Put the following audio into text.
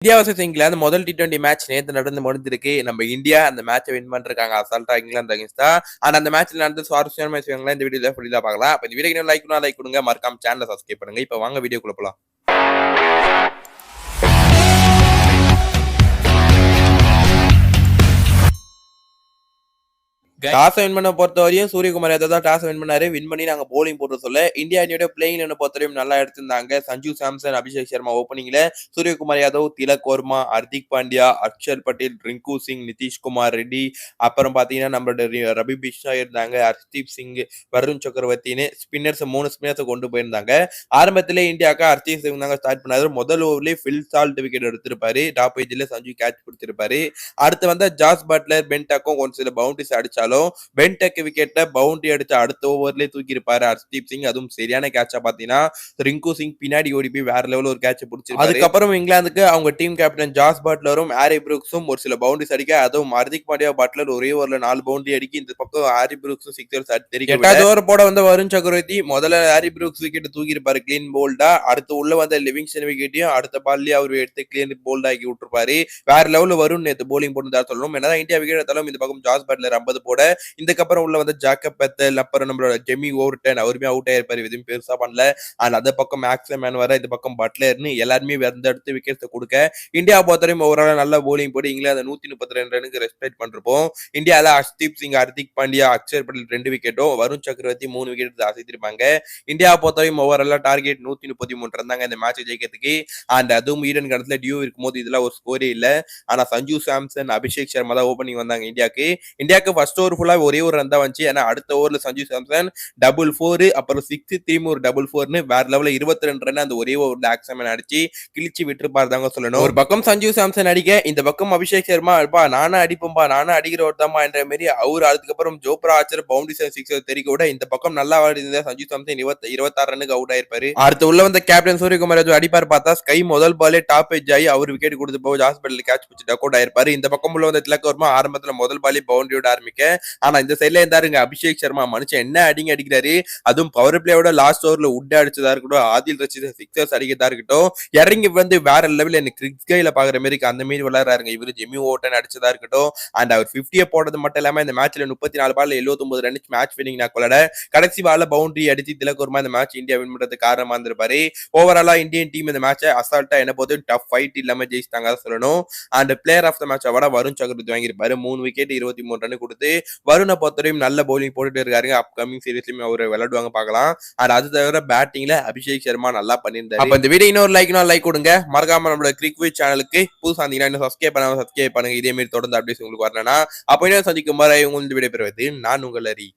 India versus England முதல் T20 match நேத்து நடந்து முடிஞ்சிருக்கு. நம்ம இந்தியா அந்த மேட்சை வின் பண்ணிருக்காங்க அசால்ட்டா இங்கிலாந்து அகைன்ஸ்ட் தான். ஆனா அந்த மேட்ச்ல நடந்த சுவாரஸ்யமான விஷயங்களை இந்த வீடியோல ஃபுல்லா பார்க்கலாம். அப்ப இந்த வீடியோக்கு லைக் கொடுங்க, மறக்காம சேனலை சப்ஸ்கிரைப் பண்ணுங்க. இப்ப வாங்க வீடியோக்குள்ள போலாம். டாஸ் வின் பண்ண பொறுத்தவரையும் சூரியகுமார் யாதவ் தான் டாஸ் வின் பண்ணாரு. வின் பண்ணி நாங்க போலிங் போட்டு சொல்ல இந்தியா அணியோட பிளேயிங் லைனை பொறுத்தவரையும் நல்லா எடுத்திருந்தாங்க. சஞ்சு சாம்சன், அபிஷேக் சர்மா ஓப்பனிங்ல, சூரியகுமார் யாதவ், திலக் வர்மா, ஹர்திக் பாண்டியா, அக்ஷர் பட்டேல், ரிங்கு சிங், நிதிஷ்குமார் ரெட்டி, அப்புறம் பாத்தீங்கன்னா நம்மளோட ரவி பிஷ்ணா இருந்தாங்க, ஹர்தீப் சிங், வருண் சக்கரவர்த்தின்னு ஸ்பின்னர்ஸ் 3 ஸ்பின்னர்ஸை கொண்டு போயிருந்தாங்க. ஆரம்பத்திலே இந்தியாவுக்கு ஹர்தீப் சிங் தாங்க ஸ்டார்ட் பண்ணாரு. முதல் ஓவர்லேயே ஃபில் சால்ட் விக்கெட் எடுத்திருப்பாரு. டாப் ஏஜ்ல சஞ்சு கேட்ச் பிடிச்சிருப்பாரு. அடுத்து வந்த ஜாஸ் பட்லர், பென்டாக்கும் கொஞ்சம் சில பவுண்டரிஸ் அடிச்சாலும் பென்டெக் விக்கெட்ல பவுண்டரி அடிச்ச அடுத்த ஓவர்லயே தூக்கி இருப்பாரு ஹர்தீப் சிங். அதுவும் சரியான கேட்சா பாத்தீங்கன்னா ரிங்கு சிங் பின்னாடி ஓடி போய் வேற லெவல் ஒரு கேட்ச் பிடிச்சிருப்பாரு. அதுக்கப்புறம் இங்கிலாந்துக்கு அவங்க டீம் கேப்டன் ஜாஸ் பட்லரும் ஹாரி புரூக்ஸும் ஒரு சில பவுண்டரிஸ் அடிக்க, அதுவும் ஹர்திக் பாண்டியா, பட்லர் ஒரே ஓவர்ல 4 பவுண்டரி அடிக்க, இந்த பக்கம் ஹாரி புரூக்ஸும் சிக்ஸர்ஸ் அடிக்க, 8வது ஓவர் போட வந்த வருண் சக்கரவர்த்தி முதல்ல ஹாரி புரூக்ஸ் விக்கெட் தூக்கி இருப்பாரு கிளீன் போல்டா. அடுத்து உள்ள வந்த லிவிங்ஸ்டன் விக்கெட்டையும் அடுத்த பால்லயே அவர் எடுத்து கிளீன் போல்ட் ஆக்கி விட்டுருப்பாரு. வேற லெவல்ல வருண் நேத்து போலிங் போட்டு சொல்லணும். என்னதான் இந்தியா விக்கெட் எடுத்தாலும் இந்த பக்கம் ஜாஸ் பட்லர் 50 போட, இதுக்கப்புறம் உள்ள வந்து ஜாக்கப் பெத்தல், அப்புறம் நம்மளோட ஜெமி ஓவர்டன் அவருமே அவுட் ஆயிருப்பாரு, எதுவும் பெருசா பண்ணல. அண்ட் அந்த பக்கம் மேக்ஸ்மேன் வர, இந்த பக்கம் பட்லர்னு எல்லாருமே அந்த இடத்து விக்கெட்ஸ் கொடுக்க இந்தியா பொறுத்தவரையும் ஓவரால் நல்ல போலிங் போட்டு இங்கிலாந்து 132 ரனுக்கு ரெஸ்பெக்ட் பண்றப்போம். இந்தியாவில் ஹர்தீப் சிங், ஹர்திக் பாண்டியா, அக்ஷர் பட்டேல் 2 விக்கெட்டும், வருண் சக்கரவர்த்தி 3 விக்கெட் அசைத்திருப்பாங்க. இந்தியா பொறுத்தவரையும் ஓவரால் டார்கெட் 133 இருந்தாங்க இந்த மேட்ச் ஜெயிக்கிறதுக்கு. அண்ட் அதுவும் ஈடன் கடத்துல டியூ இருக்கும்போது இதெல்லாம் ஒரு ஸ்கோரே இல்ல. ஆனா சஞ்சு சாம்சன், அபிஷேக் சர்மா தான் ஓப்பனிங் வந்தாங்க இந்தியாவுக்கு ஃபர்ஸ்ட் ஓவர் ஃபுல்லா ஒரே ஒரு ரன் தான் வந்துச்சு. ஏன்னா அடுத்த ஓவர்ல சஞ்சு சாம்சன் 4 அப்புறம் 6 திரும்பி ஒரு 4 வேற லெவல்ல 22 ரன் அந்த ஒரே ஓவர்ல ஆக்சமன் அடிச்சு கிழிச்சு விட்டுருப்பாரு தாங்க சொல்லணும். ஒரு பக்கம் சஞ்சு சாம்சன் அடிக்க, இந்த பக்கம் அபிஷேக் சர்மா நானும் அடிப்போம்பா, நானும் அடிக்கிறவர் தான்மா என்ற மாதிரி அவரு. அதுக்கப்புறம் ஜோப்ரா ஆர்ச்சர் பவுண்டரி சிக்ஸர் தெரிவிக்க விட, இந்த பக்கம் நல்லா ஆடிருந்த சஞ்சு சாம்சன் 26 ரனுக்கு அவுட் ஆயிருப்பாரு. அடுத்து உள்ள வந்த கேப்டன் சூரியகுமார் யாதவ் அடிப்பார் பார்த்தா ஸ்கை முதல் பாலே டாப் எட்ஜ் ஆகி அவர் விக்கெட் கொடுத்து போய் ஹாஸ்பிட்டல் கேட்ச் பிடிச்சி டக் அவுட் ஆயிருப்பாரு. இந்த பக்கம் உள்ள வந்த திலக் வர்மா ஆரம்பத்துல முதல் பாலே பவுண்டரியோட ஆரம்பிக்க, ஆனா இந்த சைட்ல இருந்தாருங்க அபிஷேக் சர்மா, மனுஷன் என்ன அடிக்கிறாரு. அதுவும் பவர் பிளேயோட லாஸ்ட் ஓவர்ல உட் அடிச்சதா இருக்கட்டும், ஆதில் ரஷீத் சிக்ஸர்ஸ் அடிக்கிறதா இருக்கட்டும், இறங்கி வந்து வேற லெவல் எனக்கு கிரிக்ஸ் கையில பாக்குற மாதிரி அந்த மாதிரி விளையாடுறாருங்க இவரு. ஜெமி ஓவர்டன் அடிச்சதா இருக்கட்டும், அண்ட் அவர் 50 போடுறது மட்டும் இல்லாம இந்த மேட்ச்ல 34 பால்ல 79 ரன் மேட்ச் வினிங் நாக்கோட கடைசி பால்ல பவுண்டரி அடிச்சு திலக் வர்மா இந்த மேட்ச் இந்தியா வின் பண்றதுக்கு காரணமா இருந்திருப்பாரு. ஓவராலா இந்தியன் டீம் இந்த மேட்சை அசால்ட்டா என்ன போது டஃப் ஃபைட் இல்லாம ஜெயிச்சிட்டாங்க சொல்லணும். And player of the match அவார்டா வருண் சக்கரவர்த்தி வாங்கியிருப்பாரு. 3 விக்கெட் 23 ரன் கொடுத்து வருணை பொறுத்தவரையும் நல்ல பவுலிங் போட்டுட்டு இருக்காருங்க. அப்கமிங் சீரீஸ்லயுமே அவர் விளையாடுவாங்க பார்க்கலாம். அண்ட் அது தவிர பேட்டிங்ல அபிஷேக் சர்மா நல்லா பண்ணியிருந்தாரு. அப்ப இந்த வீடியோ இன்னொரு லைக் கொடுங்க, மறக்காம நம்மளோட கிரிக்விட் சேனலுக்கு புதுசா இருந்தீங்கன்னா சப்ஸ்கிரைப் பண்ணாம சப்ஸ்கிரைப் பண்ணுங்க. இதே மாதிரி தொடர்ந்து அப்டேட்ஸ் உங்களுக்கு வரலன்னா அப்ப சந்திக்கும் வரை உங்களுக்கு விடைபெறுவது நான் உங்கள் ஹரி.